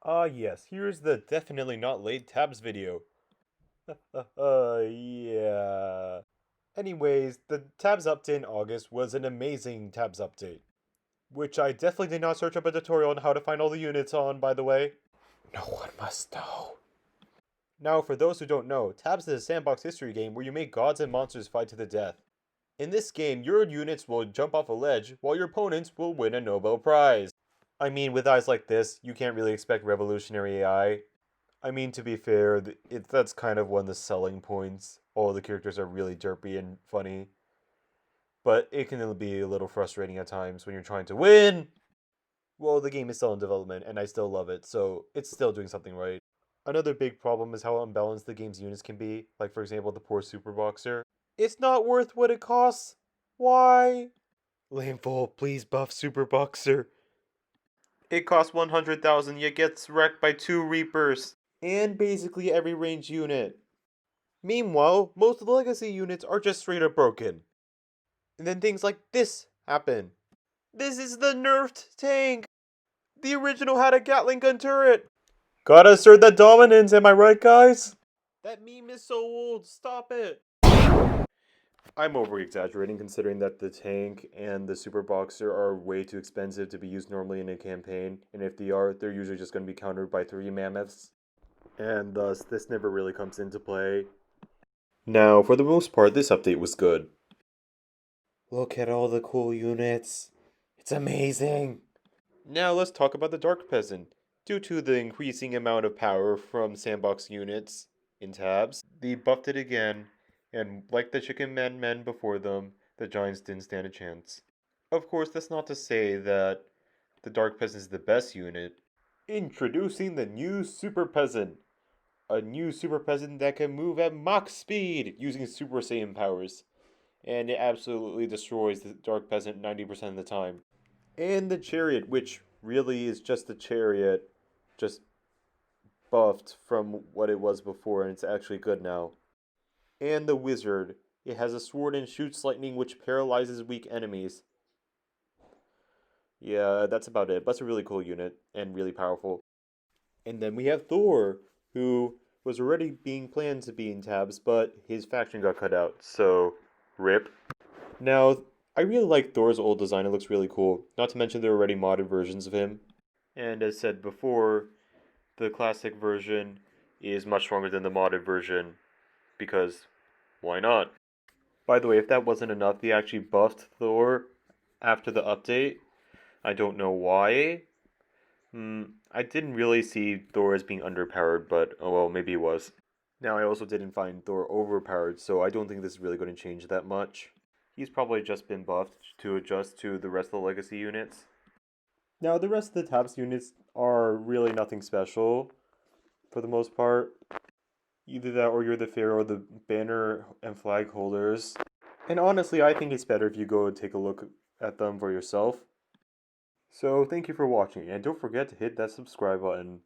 Ah yes, here's the definitely not late tabs video. Yeah. Anyways, the tabs update in August was an amazing tabs update, which I definitely did not search up a tutorial on how to find all the units on, by the way. No one must know. Now, for those who don't know, Tabs is a sandbox history game where you make gods and monsters fight to the death. In this game, your units will jump off a ledge, while your opponents will win a Nobel Prize. I mean, with eyes like this, you can't really expect revolutionary AI. I mean, to be fair, that's kind of one of the selling points. All the characters are really derpy and funny. But it can be a little frustrating at times when you're trying to win! Well, the game is still in development, and I still love it, so it's still doing something right. Another big problem is how unbalanced the game's units can be, like for example the poor Super Boxer. It's not worth what it costs! Why? Lameful, please buff Super Boxer. It costs 100,000 yet gets wrecked by 2 Reapers. And basically every ranged unit. Meanwhile, most of the legacy units are just straight up broken. And then things like this happen. This is the nerfed tank! The original had a Gatling gun turret! Gotta assert that dominance, am I right, guys? That meme is so old, stop it! I'm over-exaggerating considering that the tank and the Super Boxer are way too expensive to be used normally in a campaign, and if they are, they're usually just going to be countered by 3 mammoths, and thus this never really comes into play. Now, for the most part, this update was good. Look at all the cool units. It's amazing! Now let's talk about the Dark Peasant. Due to the increasing amount of power from sandbox units in tabs, they buffed it again, and like the Chicken Men before them, the Giants didn't stand a chance. Of course, that's not to say that the Dark Peasant is the best unit. Introducing the new Super Peasant. A new Super Peasant that can move at Mach speed using Super Saiyan powers. And it absolutely destroys the Dark Peasant 90% of the time. And the Chariot, which really is just the Chariot, just buffed from what it was before, and it's actually good now. And the Wizard. It has a sword and shoots lightning which paralyzes weak enemies. Yeah, that's about it. But it's a really cool unit, and really powerful. And then we have Thor, who was already being planned to be in tabs, but his faction got cut out, so rip. Now, I really like Thor's old design, it looks really cool. Not to mention there are already modded versions of him. And as said before, the classic version is much stronger than the modded version, because why not? By the way, if that wasn't enough, they actually buffed Thor after the update. I don't know why. I didn't really see Thor as being underpowered, but oh well, maybe he was. Now, I also didn't find Thor overpowered, so I don't think this is really going to change that much. He's probably just been buffed to adjust to the rest of the legacy units. Now, the rest of the tabs units are really nothing special, for the most part. Either that or you're the Pharaoh, the banner and flag holders. And honestly, I think it's better if you go and take a look at them for yourself. So, thank you for watching, and don't forget to hit that subscribe button.